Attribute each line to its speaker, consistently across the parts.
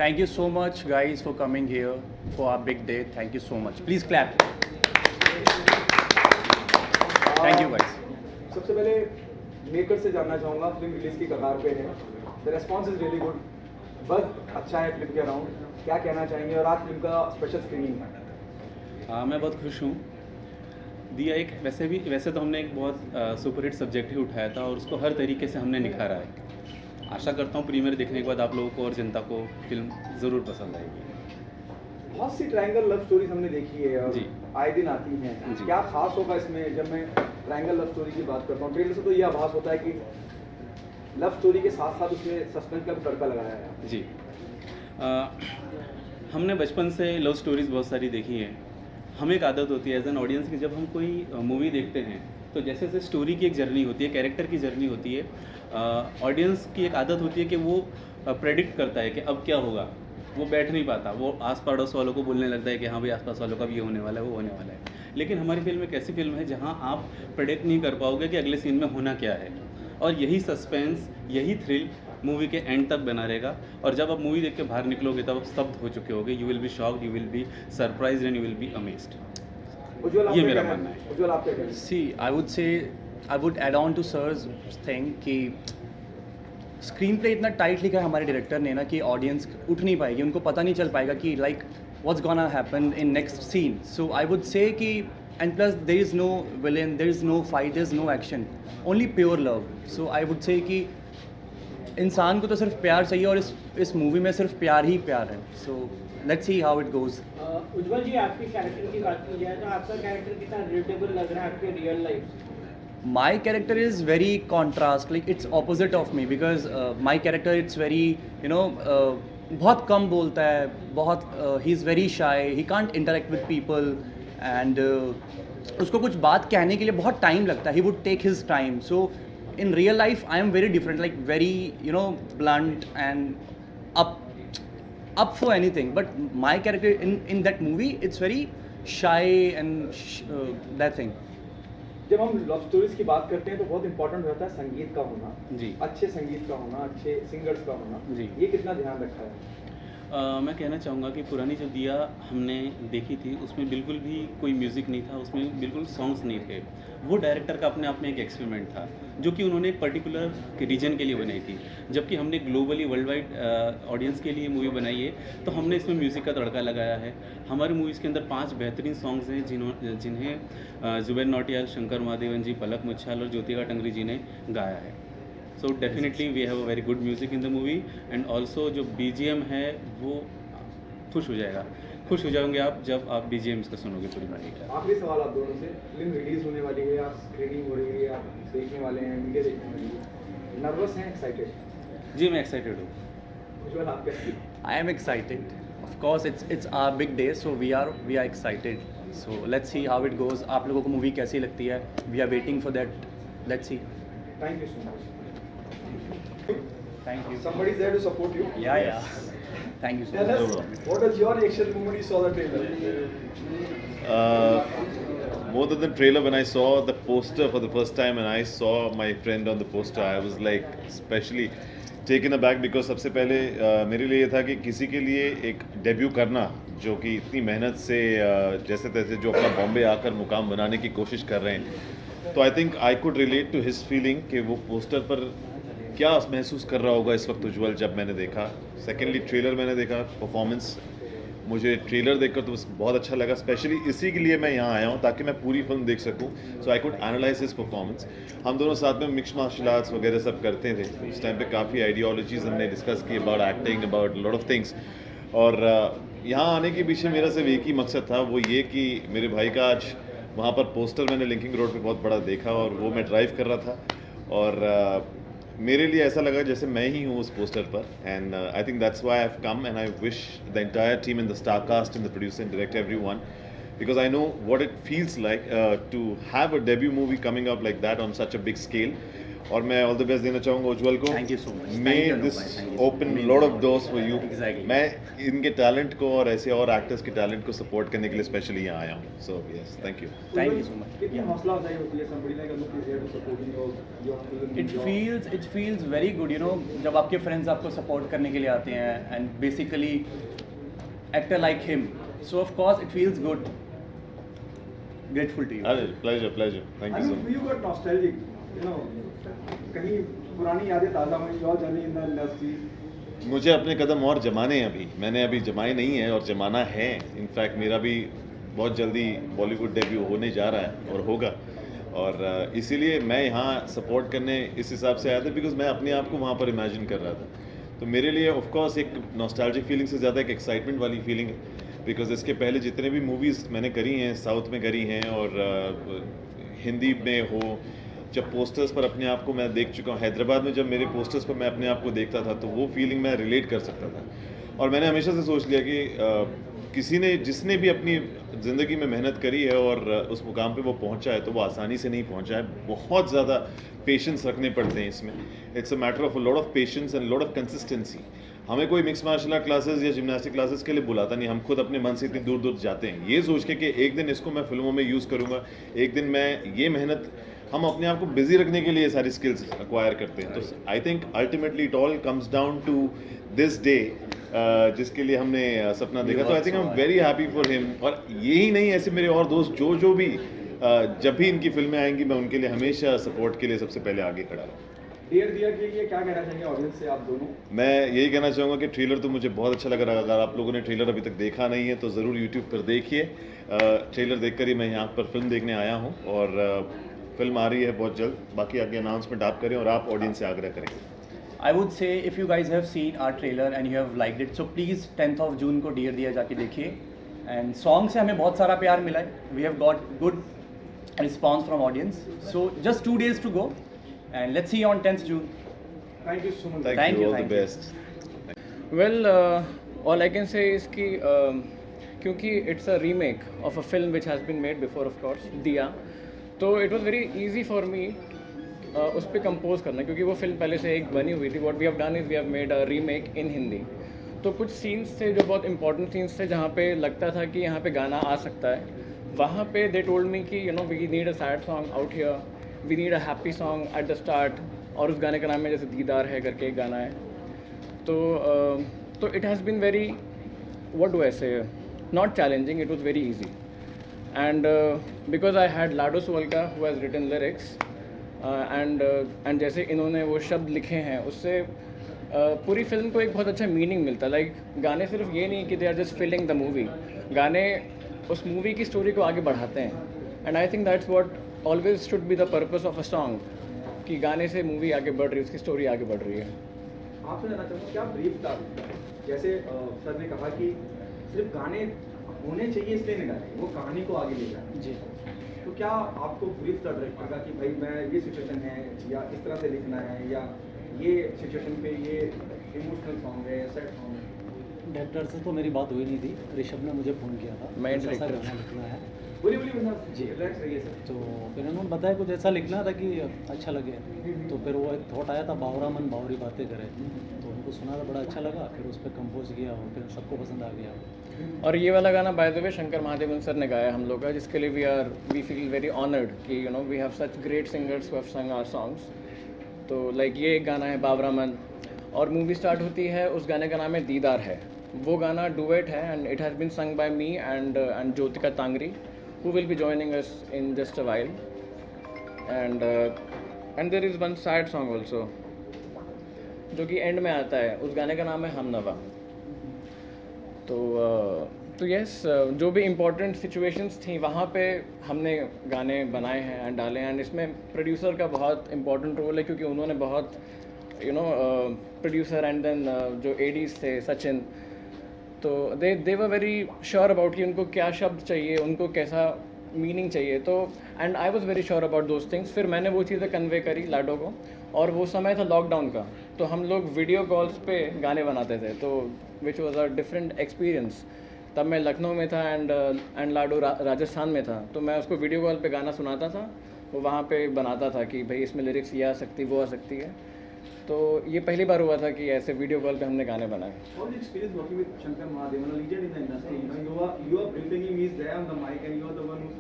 Speaker 1: Thank you so much, guys, for coming here for our big day. Thank you so much. Please clap. Thank you, guys.
Speaker 2: सबसे पहले maker से जानना चाहूँगा, film release की कगार पे है, the response is really good, बस अच्छा है फिल्म के अराउंड, क्या कहना चाहेंगे? और आज फिल्म का स्पेशल स्क्रीनिंग है।
Speaker 3: मैं बहुत खुश हूँ। दिया एक वैसे तो हमने एक बहुत सुपरहिट सब्जेक्ट ही उठाया था और उसको हर तरीके से हमने निखारा है। आशा करता हूँ प्रीमियर देखने के बाद आप लोगों को और जनता को फिल्म ज़रूर पसंद आएगी।
Speaker 2: बहुत सी ट्रायंगल लव स्टोरीज हमने देखी है और
Speaker 3: जी।
Speaker 2: आए दिन आती हैं,
Speaker 3: जी।
Speaker 2: क्या खास होगा इसमें? जब मैं ट्रायंगल लव स्टोरी की बात करता हूँ, ट्रेलर से तो ये आभास होता है कि लव स्टोरी के साथ साथ उसमें सस्पेंस का भी तड़का लगाया है।
Speaker 3: जी। हमने बचपन से लव स्टोरीज़ बहुत सारी देखी हैं। हमें एक आदत होती है एज एन ऑडियंस की, जब हम कोई मूवी देखते हैं तो जैसे जैसे स्टोरी की एक जर्नी होती है, कैरेक्टर की जर्नी होती है, ऑडियंस की एक आदत होती है कि वो प्रेडिक्ट करता है कि अब क्या होगा। वो बैठ नहीं पाता, वो आस पड़ोस वालों को बोलने लगता है कि हाँ भाई आस पास वालों का भी ये होने वाला है, वो होने वाला है। लेकिन हमारी फिल्म एक ऐसी फिल्म है जहाँ आप प्रेडिक्ट नहीं कर पाओगे कि अगले सीन में होना क्या है, और यही सस्पेंस, यही थ्रिल मूवी के एंड तक बना रहेगा। और जब आप मूवी देख के बाहर निकलोगे तब आप स्तब्ध हो चुके होगे। You will be shocked, you will be surprised and you will be amazed.
Speaker 2: Ujjwal, आप
Speaker 3: ये
Speaker 2: क्या
Speaker 3: मेरा
Speaker 2: कहना
Speaker 3: मानना है।
Speaker 2: उज्ज्वल, आप क्या कहना है?
Speaker 1: See, I would add on to Sir's thing कि स्क्रीन प्ले इतना टाइट लिखा है हमारे डायरेक्टर ने ना कि ऑडियंस उठ नहीं पाएगी, उनको पता नहीं चल पाएगा कि like what's gonna happen in next scene. So I would say कि and plus there is no villain, there is no fight, there is no action, only pure love. So I would say कि इंसान को तो सिर्फ प्यार चाहिए और इस मूवी में सिर्फ प्यार ही प्यार है। So let's see how it goes.
Speaker 4: Ujjwal ji, आपके कैरेक्टर की बात की जाए तो आपका कैरेक्टर कितना रिलेटेबल लग रहा है आपके रियल लाइफ से?
Speaker 1: My character is very contrast, like it's opposite of me because my character it's very बहुत कम बोलता है, बहुत he is very shy, he can't interact with people and उसको कुछ बात कहने के लिए बहुत टाइम लगता है, he would take his time. So in real life I am very different, like very blunt and up for anything, but my character in that movie it's very shy and that thing.
Speaker 2: जब हम love stories की बात करते हैं तो बहुत important होता है संगीत का होना,
Speaker 3: जी।
Speaker 2: अच्छे संगीत का होना, अच्छे सिंगर्स का होना।
Speaker 3: जी।
Speaker 2: ये कितना ध्यान रखा है?
Speaker 3: मैं कहना चाहूँगा कि पुरानी जो दिया हमने देखी थी उसमें बिल्कुल भी कोई म्यूज़िक नहीं था, उसमें बिल्कुल सॉन्ग्स नहीं थे। वो डायरेक्टर का अपने आप में एक एक्सपेरिमेंट था जो कि उन्होंने एक पर्टिकुलर रीजन के लिए बनाई थी, जबकि हमने ग्लोबली वर्ल्ड वाइड ऑडियंस के लिए मूवी बनाई है। तो हमने इसमें म्यूज़िक का तड़का लगाया है। हमारी मूवीज़ के अंदर 5 बेहतरीन सॉन्ग्स हैं जिन्हें जुबैर नौटियाल, शंकर महादेवन जी, पलक मुच्छाल और ज्योतिका टंगरी जी ने गाया है। So definitely we have a very good music in the movie and also जो BGM है वो खुश हो जाओगे आप जब आप BGM इसका सुनोगे पूरी मूवी का।
Speaker 2: आखिरी सवाल आप दोनों से, फिल्म रिलीज होने वाली है, आप स्क्रीनिंग हो रही है, आप देखने वाले हैं, मीडिया देखने वाली है, नर्वस हैं, एक्साइटेड?
Speaker 3: जी मैं एक्साइटेड हूँ।
Speaker 2: उज्ज्वल, आप क्या?
Speaker 1: I am excited. Of course, it's our big day, so we are excited. So let's see how it goes. आप लोगों को मूवी कैसी लगती है? We are waiting for that. Let's see.
Speaker 2: Thank you so much.
Speaker 1: Thank you.
Speaker 2: Somebody is there to support you.
Speaker 1: Yeah. Thank you so
Speaker 2: Tell
Speaker 1: much.
Speaker 2: us, what was your reaction the moment you saw the trailer?
Speaker 5: More than the trailer, when I saw the poster for the first time and I saw my friend on the poster, I was like especially taken aback because सबसे पहले मेरे लिए ये था कि किसी के लिए एक डेब्यू करना जो कि इतनी मेहनत से जैसे तैसे जो अपना बॉम्बे आकर मुकाम बनाने की कोशिश कर रहे हैं, तो I think I could relate to his feeling कि वो पोस्टर पर क्या महसूस कर रहा होगा इस वक्त उज्ज्वल जब मैंने देखा। सेकेंडली ट्रेलर मैंने देखा, परफॉर्मेंस मुझे ट्रेलर देखकर तो बहुत अच्छा लगा। स्पेशली इसी के लिए मैं यहाँ आया हूँ ताकि मैं पूरी फिल्म देख सकूँ, so I could analyse his performance. हम दोनों साथ में मिक्स मार्शल आर्ट्स वगैरह सब करते थे, उस टाइम पे काफ़ी आइडियोलॉजीज़ हमने डिस्कस की about acting, about lot of things. और यहाँ आने के पीछे मेरा सिर्फ एक ही मकसद था, वो ये कि मेरे भाई का आज वहाँ पर पोस्टर मैंने लिंकिंग रोड पे बहुत बड़ा देखा और वो मैं ड्राइव कर रहा था और मेरे लिए ऐसा लगा जैसे मैं ही हूँ उस पोस्टर पर। And I think that's why I have come and I wish the entire team in the star cast in the producer and director everyone, because I know what it feels like to have a debut movie coming up like that on such a big scale. और मैं all the best देना चाहूँगा उज्जवल को।
Speaker 3: Thank you so much.
Speaker 5: May
Speaker 3: Thank you,
Speaker 5: this
Speaker 3: Anup bhai. Thank you so
Speaker 5: open
Speaker 3: much.
Speaker 5: Lot of doors for you.
Speaker 3: Exactly.
Speaker 5: मैं इनके talent को और ऐसे और एक्टर्स के टैलेंट को सपोर्ट करने के लिए स्पेशली यहाँ आया हूँ। So yes, thank you.
Speaker 3: Thank you so much.
Speaker 2: कितनी हौसला अफजाई होती है somebody like Anup is here to support your film,
Speaker 1: It feels very good, you know, जब आपके फ्रेंड्स आपको सपोर्ट करने के लिए आते हैं and basically actor like him, so of course it feels good, grateful to you.
Speaker 5: अरे pleasure, thank you so
Speaker 2: Anup, you got nostalgic, you know, कहीं पुरानी यादें ताज़ा हुई your journey in the industry.
Speaker 5: Much. मुझे अपने कदम और जमाने हैं अभी, मैंने अभी जमाए नहीं है और जमाना है। इनफैक्ट मेरा भी बहुत जल्दी बॉलीवुड डेब्यू होने जा रहा है और होगा, और इसीलिए मैं यहाँ सपोर्ट करने इस हिसाब से आया था बिकॉज मैं अपने आप को वहाँ पर इमेजिन कर रहा था। तो मेरे लिए ऑफ कोर्स एक नॉस्टैल्जिक फीलिंग से ज़्यादा एक एक्साइटमेंट वाली फीलिंग है, बिकॉज इसके पहले जितने भी मूवीज़ मैंने करी हैं, साउथ में करी हैं और हिंदी में हो, जब पोस्टर्स पर अपने आप को मैं देख चुका हूँ। हैदराबाद में जब मेरे पोस्टर्स पर मैं अपने आप को देखता था तो वो फीलिंग मैं रिलेट कर सकता था। और मैंने हमेशा से सोच लिया कि किसी ने जिसने भी अपनी ज़िंदगी में मेहनत करी है और उस मुकाम पे वो पहुंचा है तो वो आसानी से नहीं पहुंचा है। बहुत ज़्यादा पेशेंस रखने पड़ते हैं इसमें। It's a matter of a lot of patience and lot of consistency. हमें कोई मिक्स मार्शल आर्ट क्लासेस या जिम्नास्टिक क्लासेस के लिए बुलाता नहीं, हम खुद अपने मन से इतनी दूर दूर जाते हैं ये सोच के कि एक दिन इसको मैं फिल्मों में यूज़ करूँगा, एक दिन मैं ये मेहनत, हम अपने आप को बिजी रखने के लिए सारी स्किल्स एक्वायर करते हैं। तो I think ultimately it all comes down to this day जिसके लिए हमने सपना देखा। तो I think I am very happy for him. और यही नहीं, ऐसे मेरे और दोस्त जो भी जब भी इनकी फिल्में आएंगी मैं उनके लिए हमेशा सपोर्ट के लिए सबसे पहले आगे खड़ा रहूँ।
Speaker 2: डियर दिया के लिए क्या कहना चाहेंगे ऑडियंस से आप दोनों?
Speaker 5: मैं यही कहना चाहूँगा कि ट्रेलर तो मुझे बहुत अच्छा लग रहा है। अगर आप लोगों ने ट्रेलर अभी तक देखा नहीं है तो ज़रूर यूट्यूब पर देखिए। ट्रेलर देखकर ही मैं यहाँ पर फिल्म देखने आया हूँ और फिल्म आ रही है बहुत जल्द। बाकी आगे अनाउंसमेंट आप करें और आप ऑडियंस से आग्रह करें।
Speaker 1: I would say if you guys have seen our trailer and you have liked it, so please 10th of June को डियर दिया जाके देखिए। एंड सॉन्ग से हमें बहुत सारा प्यार मिला है, we have got good response from audience, so just 2 days to go and let's see on 10th June.
Speaker 2: Thank you so much.
Speaker 5: Thank you, all the
Speaker 1: thank you.
Speaker 5: Best.
Speaker 6: Well, all I can say is कि क्योंकि it's a remake of a film which has been made before, of course, दिया, तो it was very easy for me उस पर compose करना, क्योंकि वो film पहले से एक बनी हुई थी। What we have done is we have made a remake in Hindi. तो कुछ सीन्स थे जो बहुत इंपॉर्टेंट सीन्स थे जहाँ पे लगता था कि यहाँ पे गाना आ सकता है। वहाँ पे दे टोल्ड मी कि you know we need a sad song out here, we need a happy song at the start, और उस गाने का नाम है जैसे दीदार है करके एक गाना है। तो it has been very, what do I say, not challenging, it was very easy. And because I had Lado Solka who has written lyrics and जैसे इन्होंने वो शब्द लिखे हैं उससे पूरी फिल्म को एक बहुत अच्छा मीनिंग मिलता है। लाइक गाने सिर्फ ये नहीं कि they are just filling the movie, गाने उस मूवी की स्टोरी को आगे बढ़ाते हैं। And I think that's what always should be the purpose of a song, कि गाने से मूवी आगे बढ़ रही है, उसकी स्टोरी आगे बढ़ रही है।
Speaker 2: आपसे जानना चाहूँगा क्या ब्रीफ था, जैसे सर ने कहा कि सिर्फ गाने होने चाहिए इसलिए नहीं गाने, वो कहानी को आगे ले जाए
Speaker 1: जी,
Speaker 2: तो क्या आपको ब्रीफ था डायरेक्टर का कि भाई मैं ये सिचुएशन है या इस तरह से लिखना है या ये सिचुएशन पे ये इमोशनल सॉन्ग है, सैड सॉन्ग है?
Speaker 7: डायरेक्टर से तो मेरी बात हुई नहीं थी, ऋषभ ने मुझे फ़ोन किया था,
Speaker 6: मैं
Speaker 7: कुछ ऐसा
Speaker 6: director
Speaker 7: गाना लिखना है।
Speaker 2: बोलिए मतलब जी रिलैक्स रहिए सर।
Speaker 7: तो फिर उन्होंने बताया कुछ ऐसा लिखना था कि अच्छा लगे। तो फिर वो एक थॉट आया था, बावरा मन बावरी बातें करे, तो उनको सुना था, बड़ा अच्छा लगा। फिर उस पर कंपोज किया और फिर सबको पसंद आ गया।
Speaker 6: और ये वाला गाना by the way Shankar Mahadevan sir ने गाया हम लोग का, जिसके लिए वी फील वेरी ऑनर्ड कि you know we have such great singers who have sung our songs. तो लाइक ये एक गाना है बावरा मन, और मूवी स्टार्ट होती है, उस गाने का नाम है दीदार है। वो गाना डुएट है and it has been sung by me and Jyotika Tangri who will be joining us in just a while, and there is one sad song also जो कि एंड में आता है, उस गाने का नाम है हमनवा। तो यस, जो भी इम्पोर्टेंट सिचुएशंस थी वहाँ पे हमने गाने बनाए हैं एंड डाले हैं। एंड इसमें प्रोड्यूसर का बहुत इम्पोर्टेंट रोल है, क्योंकि उन्होंने बहुत you know producer and then जो एडीज थे सचिन, तो they were very sure about कि उनको क्या शब्द चाहिए, उनको कैसा मीनिंग चाहिए। तो and I was very sure about those things. फिर मैंने वो चीज़ें कन्वे करी लाडो को, और वो समय था लॉकडाउन का, तो हम लोग वीडियो कॉल्स पे गाने बनाते थे, तो which was a different experience. तब मैं लखनऊ में था एंड लाडो राजस्थान में था, तो मैं उसको वीडियो कॉल पे गाना सुनाता था, वो वहाँ पे बनाता था कि भाई इसमें लिरिक्स ये आ सकती वो आ सकती है। तो ये पहली बार हुआ था कि ऐसे वीडियो कॉल पे हमने गाने बनाए।
Speaker 2: How was the experience working with Shankar Mahadevan, a legend in the industry? You are briefing him, he's there on the mic, and you are the one who's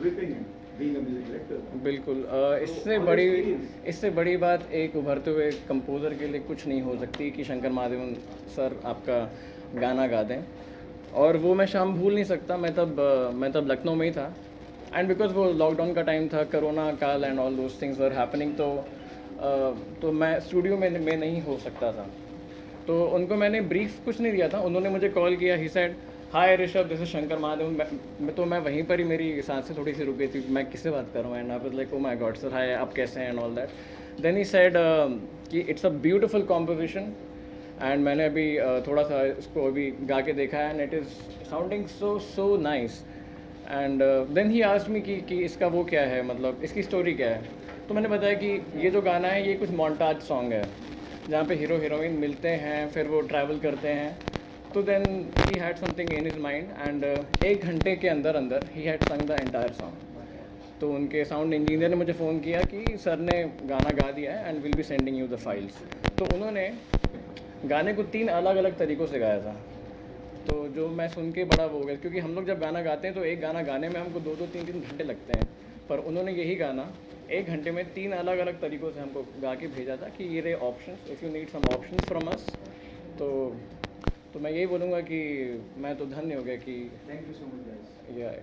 Speaker 2: briefing him, being a music director.
Speaker 6: बिल्कुल
Speaker 2: how the experience?
Speaker 6: इससे बड़ी बात एक उभरते हुए composer के लिए कुछ नहीं हो सकती कि शंकर महादेवन सर आपका गाना गा दें। और वो मैं शाम भूल नहीं सकता। मैं तब लखनऊ में ही था, एंड बिकॉज वो लॉकडाउन का टाइम था, कोरोना काल and all those things were happening, तो मैं स्टूडियो में नहीं हो सकता था। तो उनको मैंने ब्रीफ कुछ नहीं दिया था, उन्होंने मुझे कॉल किया। He said hi Rishabh, this is Shankar Mahadevan. तो मैं वहीं पर ही मेरी सांसें थोड़ी सी रुक गई थी, मैं किससे बात कर रहा हूँ। And I was like oh my god sir, hi आप कैसे हैं and all that. Then he said कि it's a beautiful composition, and मैंने अभी थोड़ा सा इसको अभी गा के देखा है, and it is sounding so nice. And then he asked me कि इसका वो क्या है, मतलब इसकी स्टोरी क्या है। तो मैंने बताया कि ये जो गाना है ये कुछ मोन्टाज सॉन्ग है, जहाँ पे हीरो हीरोइन मिलते हैं, फिर वो ट्रैवल करते हैं। तो then he had something in his mind, and 1 घंटे के अंदर ही had sung the entire song. तो उनके साउंड इंजीनियर ने मुझे फ़ोन किया कि सर ने गाना गा दिया है and will be sending you the files. तो उन्होंने गाने को 3 अलग अलग तरीक़ों से गाया था। तो जो मैं सुन के बड़ा वो हो गया, क्योंकि हम लोग जब गाना गाते हैं तो एक गाना गाने में हमको 2-2 3-3 घंटे लगते हैं, पर उन्होंने यही गाना 1 घंटे में 3 अलग अलग तरीक़ों से हमको गा के भेजा था कि ये रहे options, if you need some options from us. तो मैं यही बोलूँगा कि मैं तो धन्य हो गया कि
Speaker 2: Thank you so much, guys.
Speaker 6: yeah.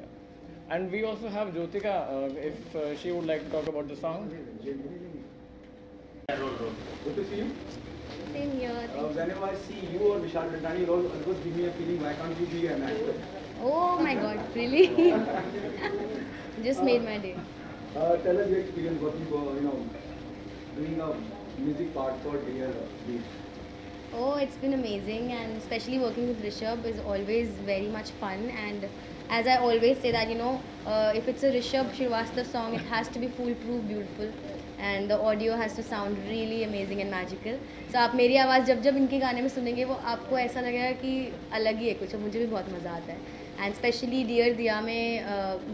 Speaker 6: And we also have Jyotika, if she would like to talk about the song.
Speaker 2: Good to see you.
Speaker 8: Same here.
Speaker 2: Whenever I see you or Vishal Dantani, it always give me a feeling, why can't you be an actor?
Speaker 8: Oh my God, really? Just made my day.
Speaker 2: Tell us your experience working for, doing a music part for Dear Beat.
Speaker 8: Oh, it's been amazing, and especially working with Rishabh is always very much fun. And as I always say that, if it's a Rishabh Shrivastava song, it has to be foolproof, beautiful, and the audio has to sound really amazing and magical. So आप मेरी आवाज़ जब इनके गाने में सुनेंगे, वो आपको ऐसा लगेगा कि अलग ही है कुछ, और मुझे भी बहुत मज़ा आता है। एंड स्पेशली डियर दिया में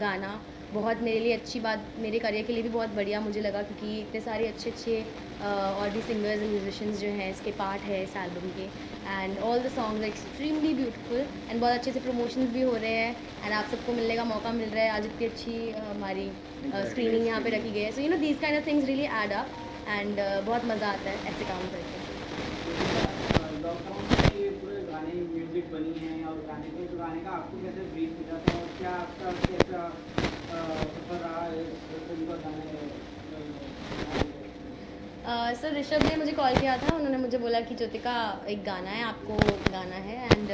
Speaker 8: गाना बहुत मेरे लिए अच्छी बात, मेरे करियर के लिए भी बहुत बढ़िया मुझे लगा, क्योंकि इतने सारे अच्छे और भी सिंगर्स एंड म्यूजिशियंस जो हैं इसके पार्ट है इस एल्बम के। And all the songs extremely beautiful, and बहुत अच्छे से प्रमोशंस भी हो रहे हैं, एंड आप सबको मिलने का मौका मिल रहा है। आज इतनी अच्छी हमारी स्क्रीनिंग यहाँ पे रखी गई है। So these kind of things really add up, and बहुत मज़ा आता है ऐसे काम करके।
Speaker 4: लॉकडाउन में ये पूरे गाने म्यूजिक बनी है, और गाने का आपको कैसे ब्रीफ मिला था, और क्या आपका कैसा सफर रहा है फिल्म का गाने?
Speaker 8: सर ऋषभ ने मुझे कॉल किया था, उन्होंने मुझे बोला कि ज्योतिका एक गाना है, आपको गाना है। And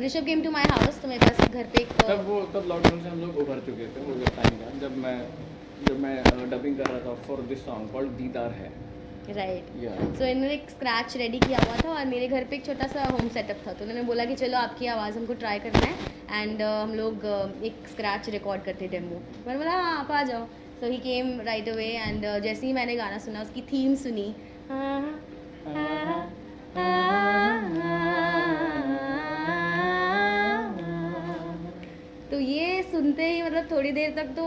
Speaker 8: Rishabh came to my house, तो मेरे पास घर पे एक
Speaker 6: तब लॉकडाउन से हम लोग उभर चुके थे वो टाइम का, जब मैं डबिंग कर रहा था फॉर दिस सॉन्ग कॉल्ड दीदार है।
Speaker 8: राइट।
Speaker 6: Yeah.
Speaker 8: सो इन्होंने एक स्क्रैच रेडी किया हुआ था, और मेरे घर पे एक छोटा सा होम सेटअप था, तो उन्होंने बोला कि चलो आपकी आवाज़ हमको ट्राई करना है, एंड हम लोग एक स्क्रैच रिकॉर्ड करते डेमो। मैंने बोला हाँ आप आ जाओ। सो ही केम राइट अवे, एंड जैसे ही मैंने गाना सुना, उसकी थीम सुनी, तो ये सुनते ही मतलब थोड़ी देर तक तो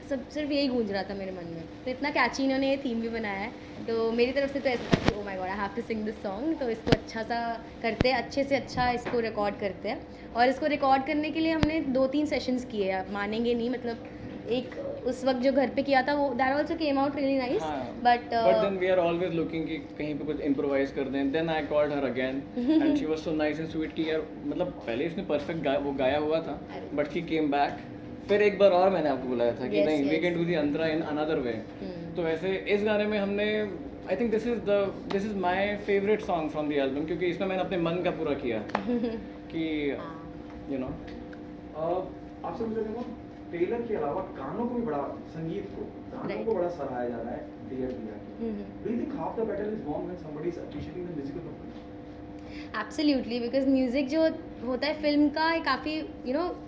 Speaker 8: सिर्फ यही गूंज रहा था मेरे मन में। तो इतना कैची इन्होंने ये थीम भी बनाया है, तो मेरी तरफ से तो ऐसा था कि oh my God I have to sing this song. तो इसको अच्छा सा करते हैं, अच्छे से अच्छा इसको रिकॉर्ड करते हैं, और इसको रिकॉर्ड करने के लिए हमने 2-3 सेशंस किए, आप मानेंगे नहीं। मतलब एक उस वक्त जो घर पे किया था वो that also came out really nice, but
Speaker 6: then we are always looking कि कहीं पे कुछ इम्प्रोवाइज कर दें। Then I called her again and she was so nice and sweet कि यार मतलब पहले उसने परफेक्ट वो गाया हुआ था, बट शी केम बैक। फिर एक बार और मैंने आपको बुलाया था कि नहीं वी कैन डू द अंतरा इन अनदर वे। तो वैसे इस गाने में हमने I think this is my favourite song from the album, क्योंकि इसमें मैंने अपने मन का पूरा किया कि
Speaker 2: आपसे मुझे देखो ट्रेलर के अलावा गानों को भी बड़ा, संगीत को, गानों को बड़ा सराहा जा रहा है डियर दिया के। Do you think half the battle is won when somebody is appreciating the music of the
Speaker 8: absolutely, because music जो होता है फिल्म का काफ़ी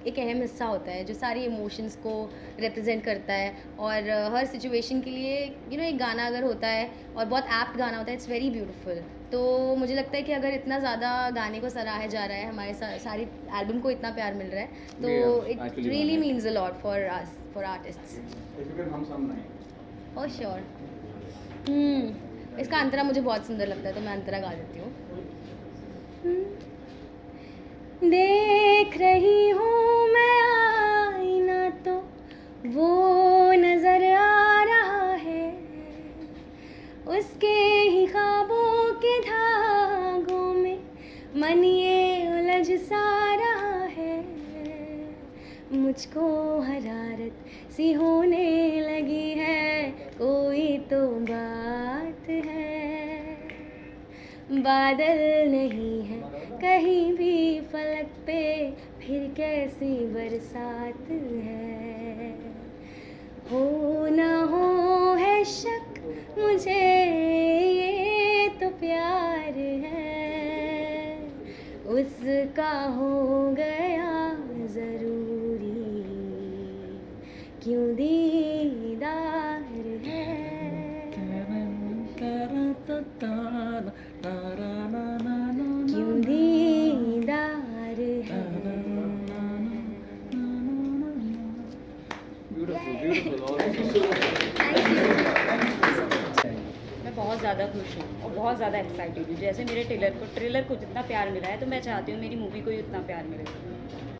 Speaker 8: एक अहम हिस्सा होता है, जो सारी इमोशंस को रिप्रेजेंट करता है, और हर सिचुएशन के लिए एक गाना अगर होता है और बहुत एप्ट गाना होता है, इट्स वेरी ब्यूटीफुल। तो मुझे लगता है कि अगर इतना ज़्यादा गाने को सराहा जा रहा है, हमारे सारी एल्बम को इतना प्यार मिल रहा है, तो
Speaker 6: Yeah,
Speaker 8: it
Speaker 6: actually
Speaker 8: really
Speaker 6: honored.
Speaker 8: Means a lot for us, for artists.
Speaker 2: If you can hum some line.
Speaker 8: Oh sure. इसका अंतरा मुझे बहुत सुंदर लगता है, तो मैं अंतरा गा देती हूँ। देख रही हूँ मैं आईना तो वो नजर आ रहा है, उसके ही ख्वाबों के धागों में मन ये उलझ सा रहा है। मुझको हरारत सी होने लगी है, कोई तो बात है। बादल नहीं है कहीं भी फलक पे, फिर कैसी बरसात है। हो ना हो है शक मुझे, ये तो प्यार है, उसका हो गया ज़रूरी, क्यों दीदार है। क्यों दीदार है।
Speaker 9: मैं बहुत ज़्यादा खुश हूँ और बहुत ज़्यादा एक्साइटेड हूँ। जैसे मेरे ट्रेलर को जितना प्यार मिला है, तो मैं चाहती हूँ मेरी मूवी को ही उतना प्यार मिले।